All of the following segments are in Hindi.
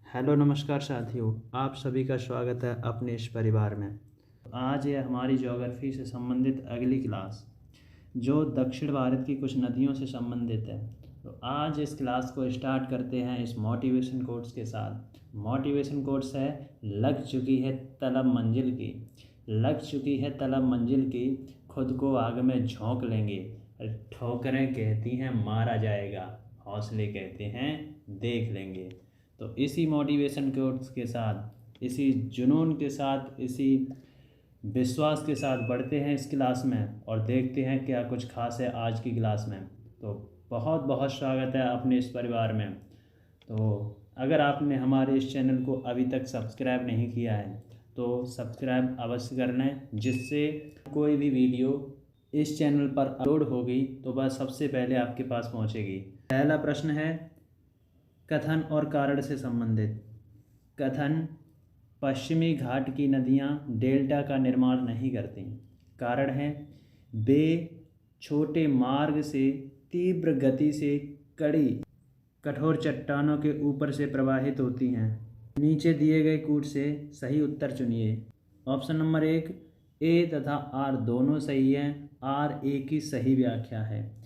हेलो नमस्कार साथियों, आप सभी का स्वागत है अपने इस परिवार में। आज है हमारी ज्योग्राफी से संबंधित अगली क्लास, जो दक्षिण भारत की कुछ नदियों से संबंधित है। तो आज इस क्लास को स्टार्ट करते हैं इस मोटिवेशन कोट्स के साथ। मोटिवेशन कोट्स है, लग चुकी है तलब मंजिल की, लग चुकी है तलब मंजिल की, खुद को आग में झोंक लेंगे। ठोकरें कहती हैं मारा जाएगा, हौसले कहते हैं देख लेंगे। तो इसी मोटिवेशन कोट्स के साथ, इसी जुनून के साथ, इसी विश्वास के साथ बढ़ते हैं इस क्लास में और देखते हैं क्या कुछ खास है आज की क्लास में। तो बहुत बहुत स्वागत है अपने इस परिवार में। तो अगर आपने हमारे इस चैनल को अभी तक सब्सक्राइब नहीं किया है तो सब्सक्राइब अवश्य कर लें, जिससे कोई भी वीडियो इस चैनल पर अपलोड होगी तो वह सबसे पहले आपके पास पहुंचेगी। पहला प्रश्न है कथन और कारण से संबंधित। कथन: पश्चिमी घाट की नदियाँ डेल्टा का निर्माण नहीं करती। कारण है वे छोटे मार्ग से तीव्र गति से कड़ी कठोर चट्टानों के ऊपर से प्रवाहित होती हैं। नीचे दिए गए कूट से सही उत्तर चुनिए। ऑप्शन नंबर 1, ए तथा आर दोनों सही हैं, आर ए की सही व्याख्या है।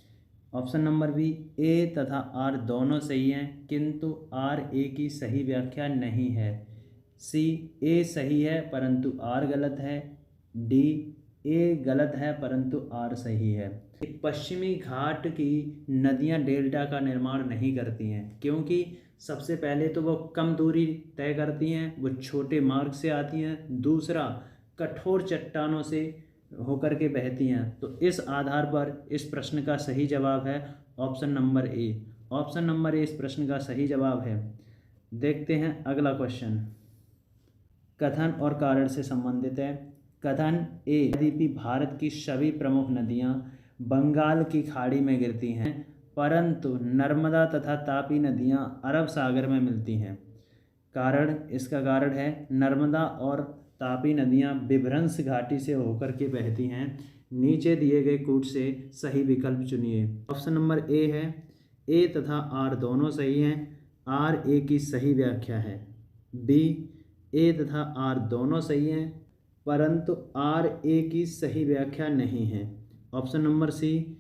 ऑप्शन नंबर बी, ए तथा आर दोनों सही हैं किंतु आर ए की सही व्याख्या नहीं है। सी, ए सही है परंतु आर गलत है। डी, ए गलत है परंतु आर सही है। पश्चिमी घाट की नदियां डेल्टा का निर्माण नहीं करती हैं क्योंकि सबसे पहले तो वो कम दूरी तय करती हैं, वो छोटे मार्ग से आती हैं। दूसरा, कठोर चट्टानों से होकर के बहती हैं। तो इस आधार पर इस प्रश्न का सही जवाब है option number A. Option number A इस प्रश्न का सही जवाब है। देखते हैं अगला क्वेश्चन, कथन और कारण से संबंधित है। कथन ए, यद्यपि भारत की सभी प्रमुख नदियां बंगाल की खाड़ी में गिरती हैं परंतु नर्मदा तथा तापी नदियां अरब सागर में मिलती हैं। कारण, इसका कारण है नर्मदा और तापी नदियां विभ्रंश घाटी से होकर के बहती हैं। नीचे दिए गए कूट से सही विकल्प चुनिए। ऑप्शन नंबर ए है, ए तथा आर दोनों सही हैं, आर ए की सही व्याख्या है। बी, ए तथा आर दोनों सही हैं परंतु आर ए की सही व्याख्या नहीं है। ऑप्शन नंबर सी,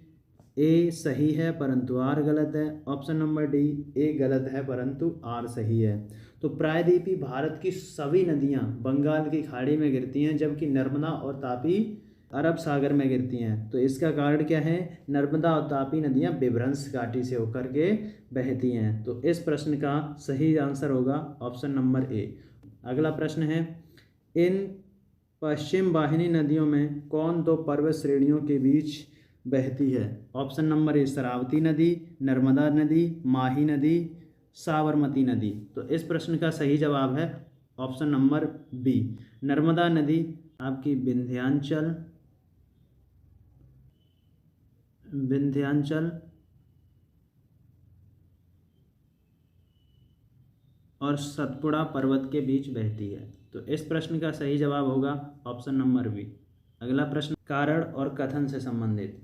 ए सही है परंतु आर गलत है। ऑप्शन नंबर डी, ए गलत है परंतु आर सही है। तो प्रायद्वीपीय भारत की सभी नदियां बंगाल की खाड़ी में गिरती हैं जबकि नर्मदा और तापी अरब सागर में गिरती हैं। तो इसका कारण क्या है? नर्मदा और तापी नदियां विभ्रंश घाटी से होकर के बहती हैं। तो इस प्रश्न का सही आंसर होगा ऑप्शन नंबर ए। अगला प्रश्न है, इन पश्चिम वाहिनी नदियों में कौन दो पर्वत श्रेणियों के बीच बहती है? ऑप्शन नंबर ए, शरावती नदी, नर्मदा नदी, माही नदी, साबरमती नदी। तो इस प्रश्न का सही जवाब है ऑप्शन नंबर बी, नर्मदा नदी आपकी विंध्याचल और सतपुड़ा पर्वत के बीच बहती है। तो इस प्रश्न का सही जवाब होगा ऑप्शन नंबर बी। अगला प्रश्न, कारण और कथन से संबंधित।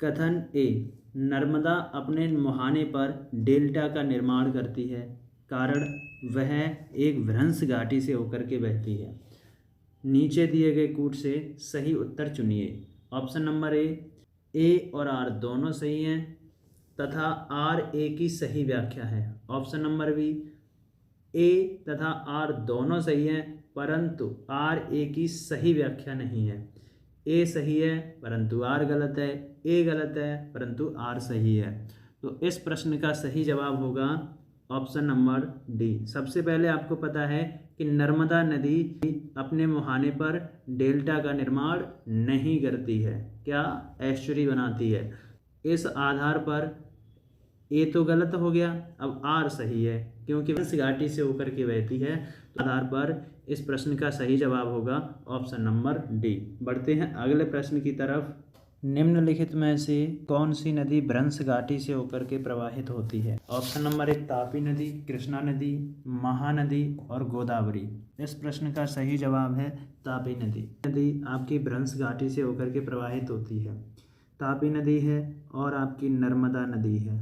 कथन ए, नर्मदा अपने मुहाने पर डेल्टा का निर्माण करती है। कारण, वह एक भ्रंश घाटी से होकर के बहती है। नीचे दिए गए कूट से सही उत्तर चुनिए। ऑप्शन नंबर ए और आर दोनों सही हैं तथा आर ए की सही व्याख्या है। ऑप्शन नंबर बी, ए तथा आर दोनों सही हैं परंतु आर ए की सही व्याख्या नहीं है। ए सही है परंतु आर गलत है, ए गलत है परंतु आर सही है। तो इस प्रश्न का सही जवाब होगा ऑप्शन नंबर डी। सबसे पहले आपको पता है कि नर्मदा नदी अपने मुहाने पर डेल्टा का निर्माण नहीं करती है, क्या एस्चुरी बनाती है। इस आधार पर ए तो गलत हो गया, अब आर सही है क्योंकि भ्रंश घाटी से होकर के बहती है। तो आधार पर इस प्रश्न का सही जवाब होगा ऑप्शन नंबर डी। बढ़ते हैं अगले प्रश्न की तरफ। निम्नलिखित में से कौन सी नदी भ्रंश घाटी से होकर के प्रवाहित होती है? ऑप्शन नंबर 1, तापी नदी, कृष्णा नदी, महानदी और गोदावरी। इस प्रश्न का सही जवाब है तापी नदी। नदी आपकी भ्रंश घाटी से होकर के प्रवाहित होती है। तापी नदी है और आपकी नर्मदा नदी है।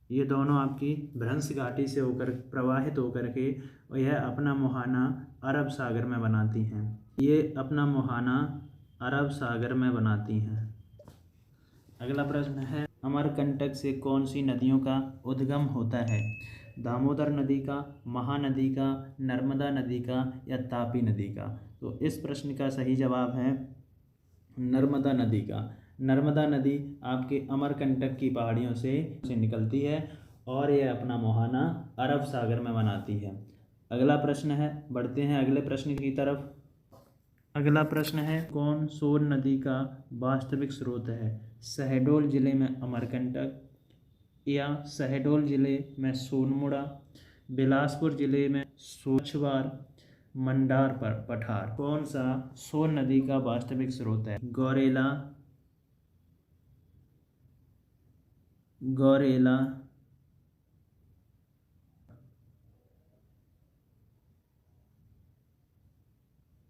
ये दोनों आपकी भ्रंश घाटी से होकर प्रवाहित होकर के यह अपना मुहाना अरब सागर में बनाती हैं। ये अपना मुहाना अरब सागर में बनाती हैं। अगला प्रश्न है, अमरकंटक से कौन सी नदियों का उद्गम होता है? दामोदर नदी का, महानदी का, नर्मदा नदी का या तापी नदी का? तो इस प्रश्न का सही जवाब है नर्मदा नदी का। नर्मदा नदी आपके अमरकंटक की पहाड़ियों से निकलती है और यह अपना मुहाना अरब सागर में बनाती है। अगला प्रश्न है, बढ़ते हैं अगले प्रश्न की तरफ। अगला प्रश्न है, कौन सोन नदी का वास्तविक स्रोत है? शहडोल जिले में अमरकंटक, या शहडोल जिले में सोनमुड़ा, बिलासपुर जिले में सोछवार, मंडार पर पठार? कौन सा सोन नदी का वास्तविक स्रोत है?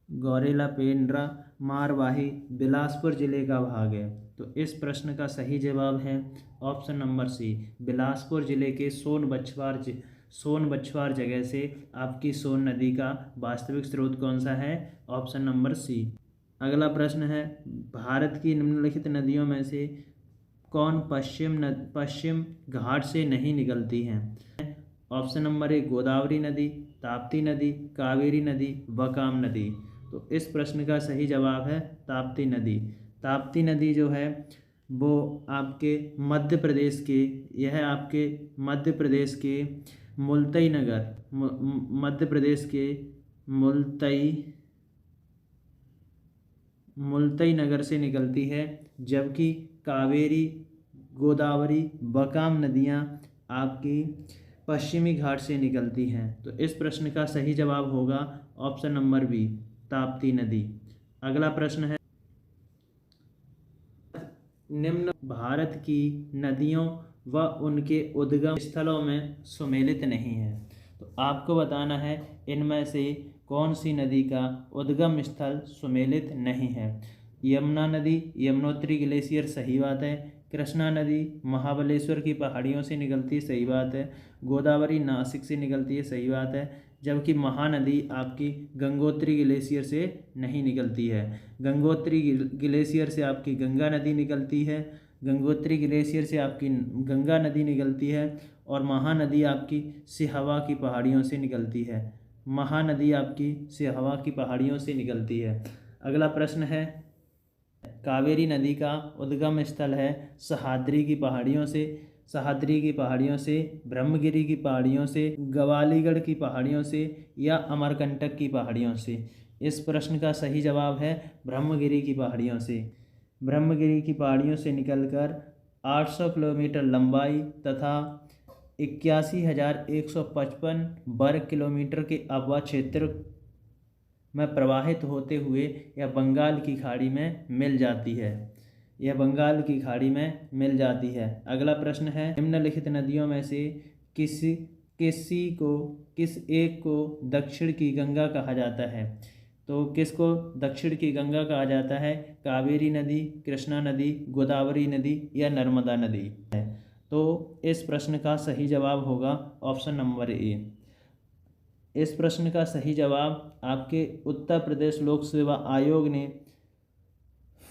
गौरेला, पेंड्रा, मारवाही बिलासपुर जिले का भाग है। तो इस प्रश्न का सही जवाब है ऑप्शन नंबर सी, बिलासपुर जिले के सोन बछवार जगह से आपकी सोन नदी का वास्तविक स्रोत कौन सा है? Option number C. अगला प्रश्न है, भारत की निम्नलिखित नदियों में से कौन पश्चिम घाट से नहीं निकलती हैं? ऑप्शन नंबर ए गोदावरी नदी, ताप्ती नदी, कावेरी नदी, बकाम नदी? तो इस प्रश्न का सही जवाब है ताप्ती नदी। ताप्ती नदी जो है वो आपके मध्य प्रदेश के, यह आपके मध्य प्रदेश के मुल्ताई नगर, मध्य प्रदेश के मुल्ताई नगर से निकलती है, जबकि कावेरी, गोदावरी, बकाम नदियाँ आपकी पश्चिमी घाट से निकलती हैं। तो इस प्रश्न का सही जवाब होगा ऑप्शन नंबर बी, ताप्ती नदी। अगला प्रश्न है, निम्न भारत की नदियों व उनके उद्गम स्थलों में सुमेलित नहीं है। तो आपको बताना है इनमें से कौन सी नदी का उद्गम स्थल सुमेलित नहीं है। यमुना नदी यमुनोत्री ग्लेशियर, सही बात है। कृष्णा नदी महाबलेश्वर की पहाड़ियों से निकलती है, सही बात है। गोदावरी नासिक से निकलती है, सही बात है। जबकि महानदी आपकी गंगोत्री ग्लेशियर से नहीं निकलती है। गंगोत्री ग्लेशियर से आपकी गंगा नदी निकलती है, गंगोत्री ग्लेशियर से आपकी गंगा नदी निकलती है, और महानदी आपकी सिहवा की पहाड़ियों से निकलती है। महानदी आपकी सिहवा की पहाड़ियों से निकलती है। अगला प्रश्न है, कावेरी नदी का उद्गम स्थल है सह्याद्री की पहाड़ियों से, ब्रह्मगिरी की पहाड़ियों से, गवालीगढ़ की पहाड़ियों से या अमरकंटक की पहाड़ियों से? इस प्रश्न का सही जवाब है ब्रह्मगिरी की पहाड़ियों से। ब्रह्मगिरी की पहाड़ियों से निकलकर 800 किलोमीटर लंबाई तथा 81,155 वर्ग किलोमीटर के अगवा क्षेत्र में प्रवाहित होते हुए यह बंगाल की खाड़ी में मिल जाती है। अगला प्रश्न है, निम्नलिखित नदियों में से किस एक को दक्षिण की गंगा कहा जाता है? तो किसको दक्षिण की गंगा कहा जाता है? कावेरी नदी, कृष्णा नदी, गोदावरी नदी या नर्मदा नदी? तो इस प्रश्न का सही जवाब होगा ऑप्शन नंबर ए। इस प्रश्न का सही जवाब आपके उत्तर प्रदेश लोक सेवा आयोग ने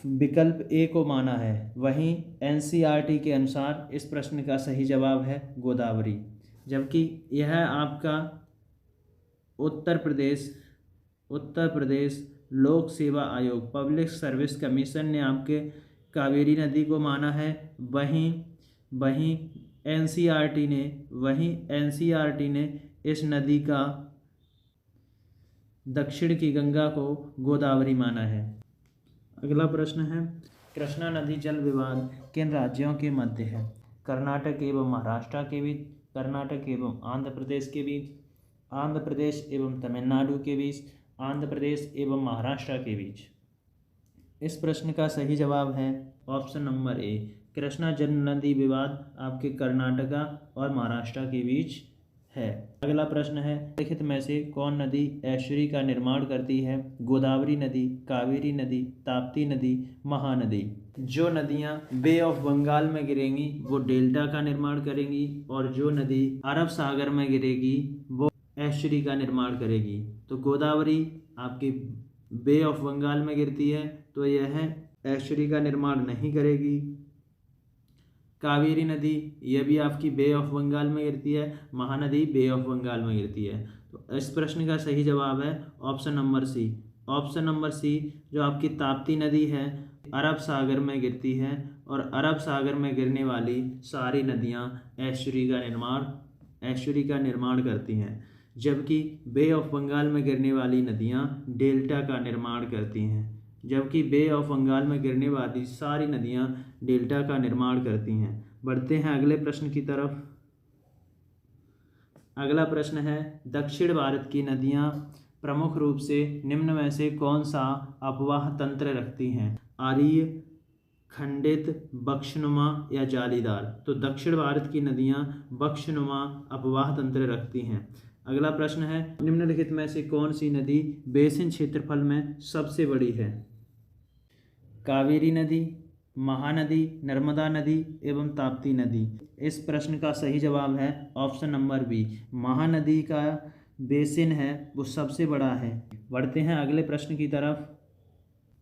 विकल्प ए को माना है। वहीं एनसीईआरटी के अनुसार इस प्रश्न का सही जवाब है गोदावरी, जबकि यह आपका उत्तर प्रदेश लोक सेवा आयोग, पब्लिक सर्विस कमीशन ने आपके कावेरी नदी को माना है। वहीं एनसीईआरटी ने इस नदी का दक्षिण की गंगा को गोदावरी माना है। अगला प्रश्न है, कृष्णा नदी जल विवाद किन राज्यों के मध्य है? कर्नाटक एवं महाराष्ट्र के बीच, कर्नाटक एवं आंध्र प्रदेश के बीच, आंध्र प्रदेश एवं तमिलनाडु के बीच, आंध्र प्रदेश एवं महाराष्ट्र के बीच? इस प्रश्न का सही जवाब है ऑप्शन नंबर ए, कृष्णा जल नदी विवाद आपके कर्नाटका और महाराष्ट्र के बीच है। अगला प्रश्न है, लिखित में से कौन नदी एस्चुरी का निर्माण करती है? गोदावरी नदी, कावेरी नदी, ताप्ती नदी, महानदी। जो नदियां बे ऑफ बंगाल में गिरेंगी वो डेल्टा का निर्माण करेंगी, और जो नदी अरब सागर में गिरेगी वो एस्चुरी का निर्माण करेगी। तो गोदावरी आपकी बे ऑफ बंगाल में गिरती है तो यह एस्चुरी का निर्माण नहीं करेगी। कावेरी नदी यह भी आपकी बे ऑफ बंगाल में गिरती है, महानदी बे ऑफ बंगाल में गिरती है। तो इस प्रश्न का सही जवाब है option number C. Option number C, जो आपकी ताप्ती नदी है अरब सागर में गिरती है, और अरब सागर में गिरने वाली सारी नदियां एस्चुरी का निर्माण करती हैं, जबकि बे ऑफ बंगाल में गिरने वाली नदियां डेल्टा का निर्माण करती हैं। जबकि बे ऑफ बंगाल में गिरने वाली सारी नदियां डेल्टा का निर्माण करती हैं। बढ़ते हैं अगले प्रश्न की तरफ। अगला प्रश्न है, दक्षिण भारत की नदियां प्रमुख रूप से निम्न में से कौन सा अपवाह तंत्र रखती हैं? आर्य, खंडित, बख्शनुमा या जालीदार। तो दक्षिण भारत की नदियां बख्शनुमा अपवाह तंत्र रखती हैं। अगला प्रश्न है, निम्नलिखित में से कौन सी नदी बेसिन क्षेत्रफल में सबसे बड़ी है? कावेरी नदी, महानदी, नर्मदा नदी एवं ताप्ती नदी। इस प्रश्न का सही जवाब है ऑप्शन नंबर बी। महानदी का बेसिन है वो सबसे बड़ा है। बढ़ते हैं अगले प्रश्न की तरफ।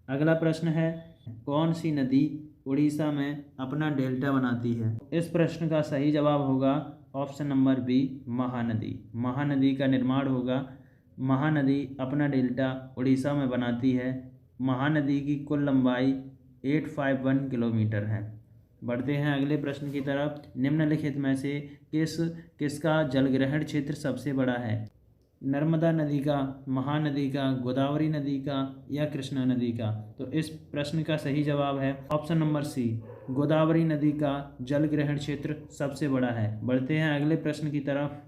अगला प्रश्न है, कौन सी नदी उड़ीसा में अपना डेल्टा बनाती है? इस प्रश्न का सही जवाब होगा option number B, Mahanadi. Mahanadi का निर्माण होगा। महानदी अपना डेल्टा उड़ीसा में बनाती है। महानदी की कुल लंबाई 851 किलोमीटर है। बढ़ते हैं अगले प्रश्न की तरफ। निम्नलिखित में से किसका जलग्रहण क्षेत्र सबसे बड़ा है? नर्मदा नदी का, महानदी का, गोदावरी नदी का या कृष्णा नदी का। तो इस प्रश्न का सही जवाब है ऑप्शन नंबर सी, गोदावरी नदी का जलग्रहण क्षेत्र सबसे बड़ा है। बढ़ते हैं अगले प्रश्न की तरफ।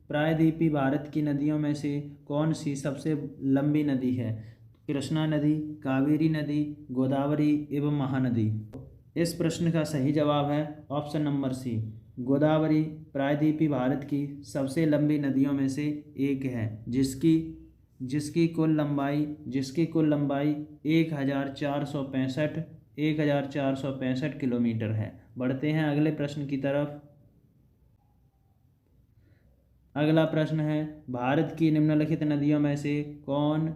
प्रायद्वीपीय भारत की नदियों में से कौन सी सबसे लंबी नदी है? कृष्णा नदी, कावेरी नदी, गोदावरी एवं महानदी। इस प्रश्न का सही जवाब है ऑप्शन नंबर सी, गोदावरी प्रायद्वीपीय भारत की सबसे लंबी नदियों में से एक है, जिसकी कुल लंबाई 1465 किलोमीटर है। बढ़ते हैं अगले प्रश्न की तरफ। अगला प्रश्न है, भारत की निम्नलिखित नदियों में से कौन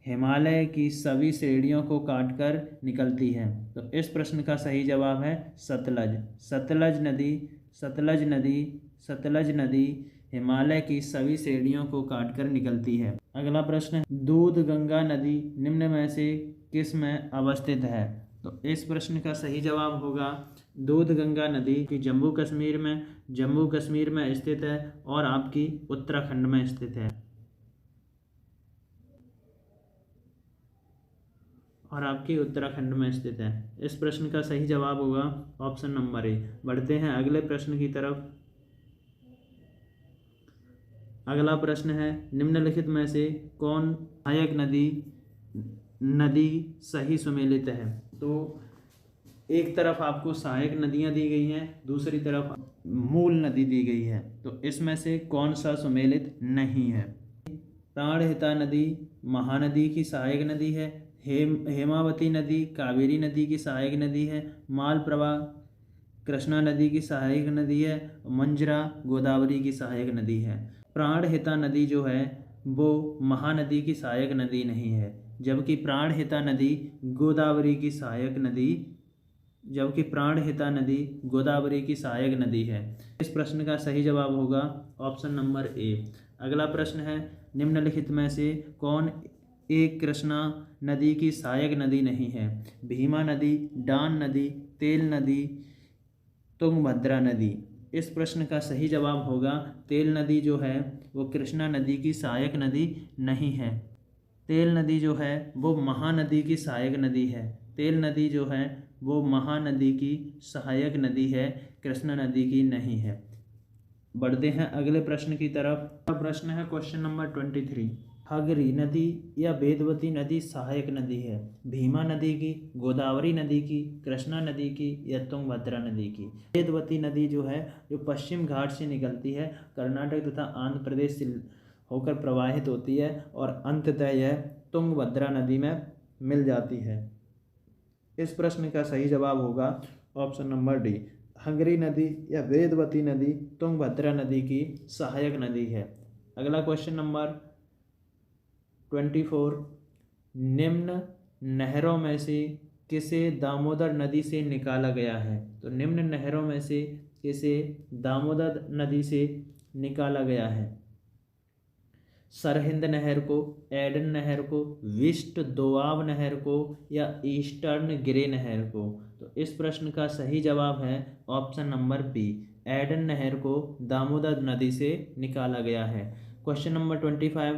हिमालय की सभी श्रेणियों को काटकर निकलती है? तो इस प्रश्न का सही जवाब है सतलज। सतलज नदी हिमालय की सभी श्रेणियों को काटकर निकलती है। अगला प्रश्न, दूध गंगा नदी निम्न में से किस में अवस्थित है? तो इस प्रश्न का सही जवाब होगा दूध गंगा नदी की जम्मू कश्मीर में स्थित है और आपकी उत्तराखंड में स्थित है। इस प्रश्न का सही जवाब होगा ऑप्शन नंबर ए। बढ़ते हैं अगले प्रश्न की तरफ। अगला प्रश्न है, निम्नलिखित में से कौन सहायक नदी सही सुमेलित है? तो एक तरफ आपको सहायक नदियां दी गई हैं, दूसरी तरफ मूल नदी दी गई है, तो इसमें से कौन सा सुमेलित नहीं है? प्राणहिता नदी महानदी की सहायक नदी है। हेमावती नदी कावेरी नदी की सहायक नदी है। मालप्रभा कृष्णा नदी की सहायक नदी है। मंजरा गोदावरी की सहायक नदी है। प्राणहिता नदी जो है वो महानदी की सहायक नदी नहीं है, जबकि प्राणहिता नदी गोदावरी की सहायक नदी है। इस प्रश्न का सही जवाब होगा ऑप्शन नंबर ए। अगला प्रश्न है, निम्नलिखित में से कौन एक कृष्णा नदी की सहायक नदी नहीं है? भीमा नदी, डान नदी, तेल नदी, तुंगभद्रा नदी। इस प्रश्न का सही जवाब होगा तेल नदी जो है वो कृष्णा नदी की सहायक नदी नहीं है। तेल नदी जो है वो महानदी की सहायक नदी है। तेल नदी जो है वो महानदी की सहायक नदी है, कृष्णा नदी की नहीं है। बढ़ते हैं अगले प्रश्न की तरफ। प्रश्न है क्वेश्चन नंबर 23। हगरी नदी या वेदवती नदी सहायक नदी है? भीमा नदी की, गोदावरी नदी की, कृष्णा नदी की या तुंगभद्रा नदी की? वेदवती नदी जो है जो पश्चिम घाट से निकलती है, कर्नाटक तथा आंध्र प्रदेश से होकर प्रवाहित होती है और अंततः यह तुंगभद्रा नदी में मिल जाती है। इस प्रश्न का सही जवाब होगा ऑप्शन नंबर डी। हंगरी नदी या वेदवती नदी तुंगभद्रा नदी की सहायक नदी है। अगला क्वेश्चन नंबर 24, निम्न नहरों में से किसे दामोदर नदी से निकाला गया है? तो निम्न नहरों में से किसे दामोदर नदी से निकाला गया है? सरहिंद नहर को, एडन नहर को, वेस्ट दोआब नहर को या ईस्टर्न ग्रे नहर को? तो इस प्रश्न का सही जवाब है ऑप्शन नंबर बी, एडन नहर को दामोदर नदी से निकाला गया है। क्वेश्चन नंबर 25,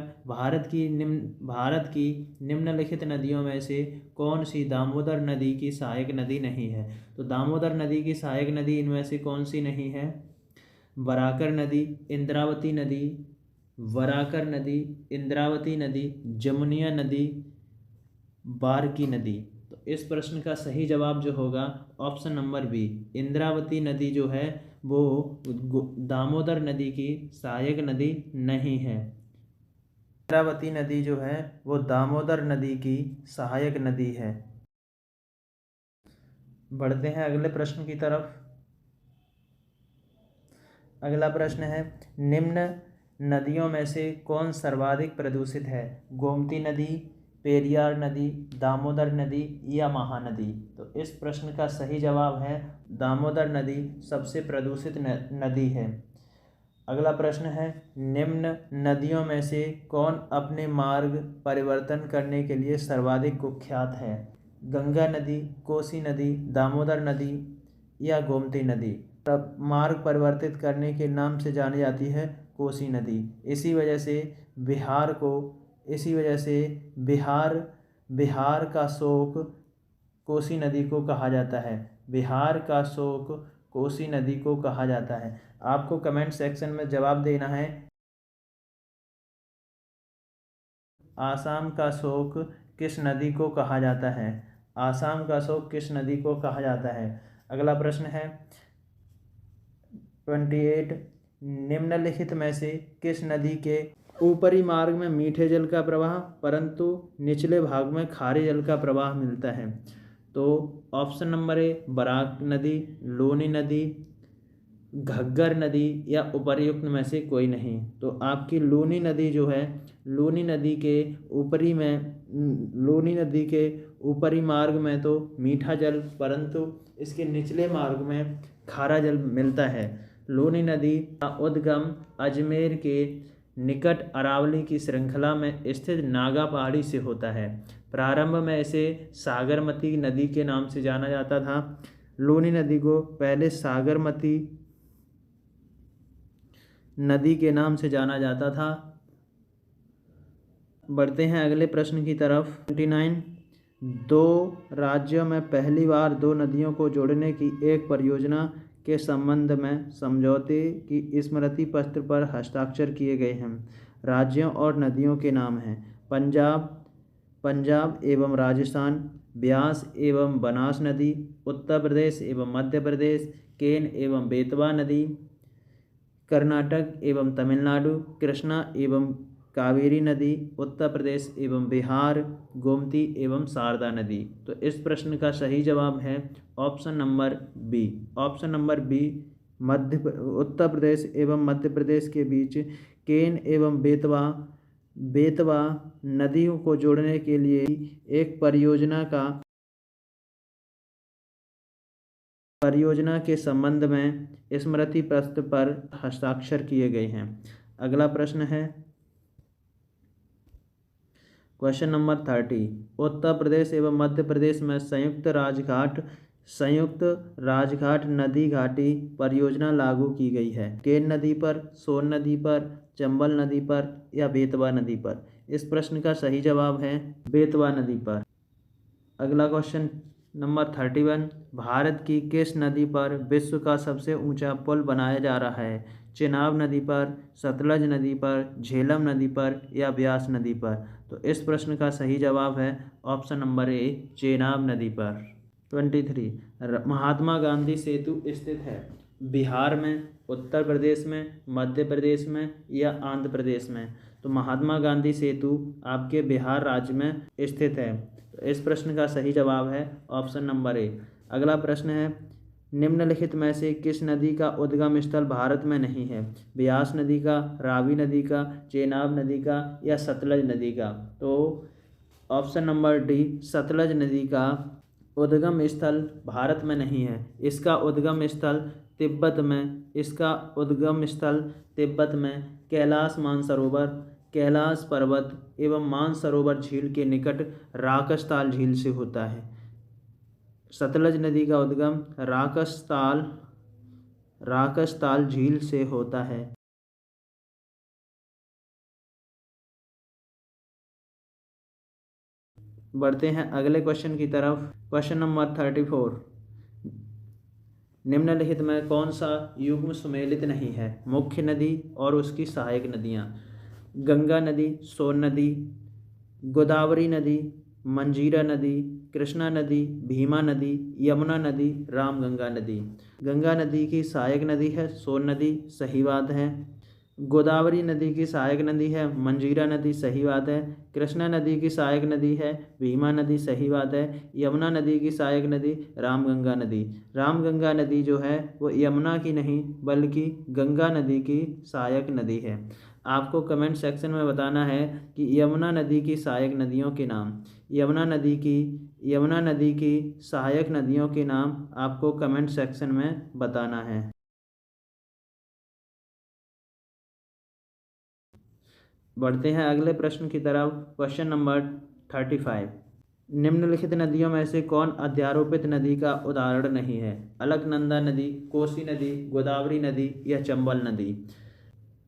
भारत की निम्नलिखित नदियों में से कौन सी दामोदर नदी की सहायक नदी नहीं है? तो दामोदर नदी की सहायक नदी इनमें से कौन सी नहीं है? बराकर नदी, इंद्रावती नदी, वराकर नदी, इंद्रावती नदी, जमुनिया नदी, बारकी नदी। तो इस प्रश्न का सही जवाब जो होगा ऑप्शन नंबर बी, इंद्रावती नदी जो है वो दामोदर नदी की सहायक नदी नहीं है। इंद्रावती नदी जो है वो दामोदर नदी की सहायक नदी है। बढ़ते हैं अगले प्रश्न की तरफ। अगला प्रश्न है, निम्न नदियों में से कौन सर्वाधिक प्रदूषित है? गोमती नदी, पेरियार नदी, दामोदर नदी या महानदी? तो इस प्रश्न का सही जवाब है दामोदर नदी सबसे प्रदूषित नदी है। अगला प्रश्न है, निम्न नदियों में से कौन अपने मार्ग परिवर्तन करने के लिए सर्वाधिक कुख्यात है? गंगा नदी, कोसी नदी, दामोदर नदी या गोमती नदी? मार्ग परिवर्तित करने के नाम से जानी जाती है कोसी नदी। इसी वजह से बिहार का शोक कोसी नदी को कहा जाता है। बिहार का शोक कोसी नदी को कहा जाता है। आपको कमेंट सेक्शन में जवाब देना है, आसाम का शोक किस नदी को कहा जाता है? आसाम का शोक किस नदी को कहा जाता है? अगला प्रश्न है 28, निम्नलिखित में से किस नदी के ऊपरी मार्ग में मीठे जल का प्रवाह परंतु निचले भाग में खारे जल का प्रवाह मिलता है? तो ऑप्शन नंबर ए, बराक नदी, लूनी नदी, घग्गर नदी या उपर्युक्त में से कोई नहीं। तो आपकी लूनी नदी जो है, लूनी नदी के ऊपरी मार्ग में तो मीठा जल परंतु इसके निचले मार्ग में खारा जल मिलता है। लूनी नदी का उद्गम अजमेर के निकट अरावली की श्रृंखला में स्थित नागा पहाड़ी से होता है। प्रारंभ में इसे सागरमती नदी के नाम से जाना जाता था। लूनी नदी को पहले सागरमती नदी के नाम से जाना जाता था। बढ़ते हैं अगले प्रश्न की तरफ। 29, दो राज्यों में पहली बार दो नदियों को जोड़ने की एक परियोजना के संबंध में समझौते की स्मृति पत्र पर हस्ताक्षर किए गए हैं। राज्यों और नदियों के नाम हैं पंजाब एवं राजस्थान, ब्यास एवं बनास नदी, उत्तर प्रदेश एवं मध्य प्रदेश, केन एवं बेतवा नदी, कर्नाटक एवं तमिलनाडु, कृष्णा एवं कावेरी नदी, उत्तर प्रदेश एवं बिहार, गोमती एवं शारदा नदी। तो इस प्रश्न का सही जवाब है option number B. Option number B, Uttar Pradesh एवं मध्य प्रदेश के बीच केन एवं बेतवा नदियों को जोड़ने के लिए एक परियोजना के संबंध में स्मृति पत्र पर हस्ताक्षर किए गए हैं। अगला प्रश्न है क्वेश्चन नंबर 30, उत्तर प्रदेश एवं मध्य प्रदेश में संयुक्त राजघाट नदी घाटी परियोजना लागू की गई है। केन नदी पर, सोन नदी पर, चंबल नदी पर या बेतवा नदी पर? इस प्रश्न का सही जवाब है बेतवा नदी पर। अगला क्वेश्चन नंबर 31, भारत की किस नदी पर विश्व का सबसे ऊंचा पुल बनाया जा रहा है? चेनाब नदी पर, सतलज नदी पर, झेलम नदी पर या ब्यास नदी पर? तो इस प्रश्न का सही जवाब है ऑप्शन नंबर ए, चेनाब नदी पर। 23 महात्मा गांधी सेतु स्थित है बिहार में, उत्तर प्रदेश में, मध्य प्रदेश में या आंध्र प्रदेश में? तो महात्मा गांधी सेतु आपके बिहार राज्य में स्थित है। तो इस प्रश्न का सही जवाब है ऑप्शन नंबर ए। अगला प्रश्न है, निम्नलिखित में से किस नदी का उद्गम स्थल भारत में नहीं है? ब्यास नदी का, रावी नदी का, चेनाब नदी का या सतलज नदी का? तो ऑप्शन नंबर डी, सतलज नदी का उद्गम स्थल भारत में नहीं है। इसका उद्गम स्थल तिब्बत में, इसका उद्गम स्थल तिब्बत में कैलाश मानसरोवर, कैलाश पर्वत एवं मानसरोवर झील के निकट राकसताल झील से होता है। सतलज नदी का उद्गम राकसताल झील से होता है। बढ़ते हैं अगले क्वेश्चन की तरफ। क्वेश्चन नंबर 34, निम्नलिखित में कौन सा युग्म सुमेलित नहीं है? मुख्य नदी और उसकी सहायक नदियाँ, गंगा नदी, सोन नदी, गोदावरी नदी, मंजीरा नदी, कृष्णा नदी, भीमा नदी, यमुना नदी, रामगंगा नदी? गंगा नदी की सहायक नदी है सोन नदी, सही बात है। गोदावरी नदी की सहायक नदी है मंजीरा नदी, सही बात है। कृष्णा नदी की सहायक नदी है भीमा नदी, सही बात है। यमुना नदी की सहायक नदी रामगंगा नदी। रामगंगा नदी जो है वो यमुना की नहीं बल्कि गंगा नदी की सहायक नदी है। आपको कमेंट सेक्शन में बताना है कि यमुना नदी की सहायक नदियों के नाम। यमुना नदी की सहायक नदियों के नाम आपको कमेंट सेक्शन में बताना है। बढ़ते हैं अगले प्रश्न की तरफ। क्वेश्चन नंबर 35, निम्नलिखित नदियों में से कौन अध्यारोपित नदी का उदाहरण नहीं है? अलकनंदा नदी, कोसी नदी, गोदावरी नदी या चंबल नदी?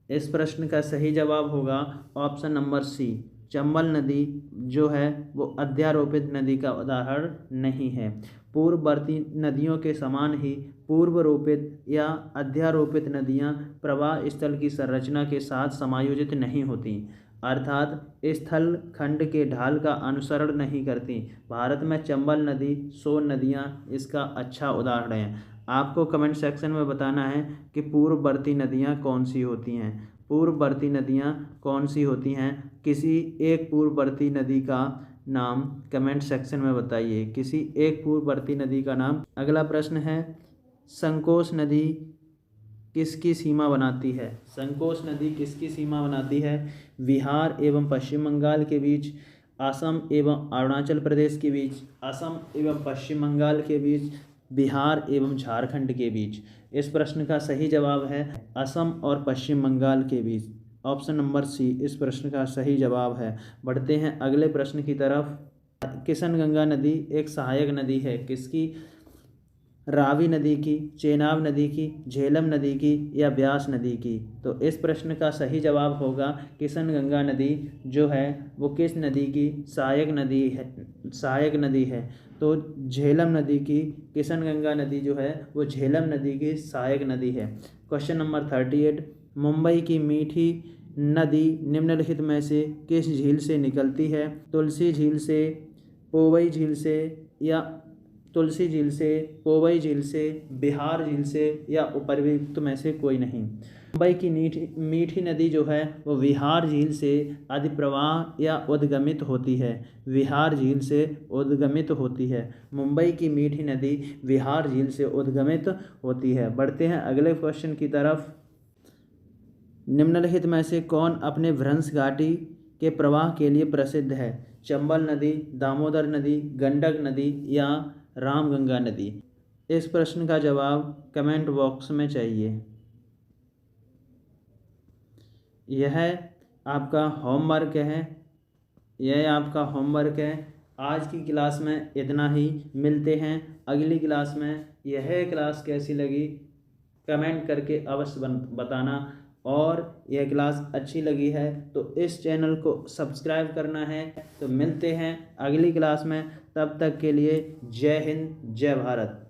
इस प्रश्न का सही जवाब होगा ऑप्शन नंबर सी, चंबल नदी जो है वो अध्यारोपित नदी का उदाहरण नहीं है। पूर्ववर्ती नदियों के समान ही पूर्वरोपित या अध्यारोपित नदियाँ प्रवाह स्थल की संरचना के साथ समायोजित नहीं होती, अर्थात स्थल खंड के ढाल का अनुसरण नहीं करती। भारत में चंबल नदी, सोन नदियाँ इसका अच्छा उदाहरण हैं। आपको कमेंट सेक्शन में बताना है कि पूर्ववर्ती नदियाँ कौन सी होती हैं। पूर्ववर्ती नदियाँ कौन सी होती हैं? किसी एक पूर्ववर्ती नदी का नाम कमेंट सेक्शन में बताइए, किसी एक पूर्ववर्ती नदी का नाम। अगला प्रश्न है, संकोश नदी किसकी सीमा बनाती है? संकोश नदी किसकी सीमा बनाती है? बिहार एवं पश्चिम बंगाल के बीच, असम एवं अरुणाचल प्रदेश के बीच, असम एवं पश्चिम बंगाल के बीच, बिहार एवं झारखंड के बीच? इस प्रश्न का सही जवाब है असम और पश्चिम बंगाल के बीच। ऑप्शन नंबर सी इस प्रश्न का सही जवाब है। बढ़ते हैं अगले प्रश्न की तरफ। किशनगंगा नदी एक सहायक नदी है किसकी? रावी नदी की, चेनाब नदी की, झेलम नदी की या ब्यास नदी की? तो इस प्रश्न का सही जवाब होगा किशनगंगा नदी जो है वो किस नदी की सहायक नदी है? तो झेलम नदी की, किशनगंगा नदी जो है वो झेलम नदी की सहायक नदी है। क्वेश्चन नंबर 38, मुंबई की मीठी नदी निम्नलिखित में से किस झील से निकलती है? तुलसी झील से, पोवई झील से या तुलसी झील से, पोवई झील से, बिहार झील से या उपर्युक्त में से कोई नहीं? मुंबई की मीठी नदी जो है वो विहार झील से अधिप्रवाह या उद्गमित होती है। विहार झील से उद्गमित होती है। मुंबई की मीठी नदी विहार झील से उद्गमित होती है। बढ़ते हैं अगले क्वेश्चन की तरफ। निम्नलिखित में से कौन अपने भ्रंश घाटी के प्रवाह के लिए प्रसिद्ध है? चंबल नदी, दामोदर नदी, गंडक नदी या रामगंगा नदी? इस प्रश्न का जवाब कमेंट बॉक्स में चाहिए। यह आपका होमवर्क है। आज की क्लास में इतना ही। मिलते हैं अगली क्लास में। यह क्लास कैसी लगी कमेंट करके अवश्य बताना, और यह क्लास अच्छी लगी है तो इस चैनल को सब्सक्राइब करना है। तो मिलते हैं अगली क्लास में, तब तक के लिए जय हिंद, जय भारत।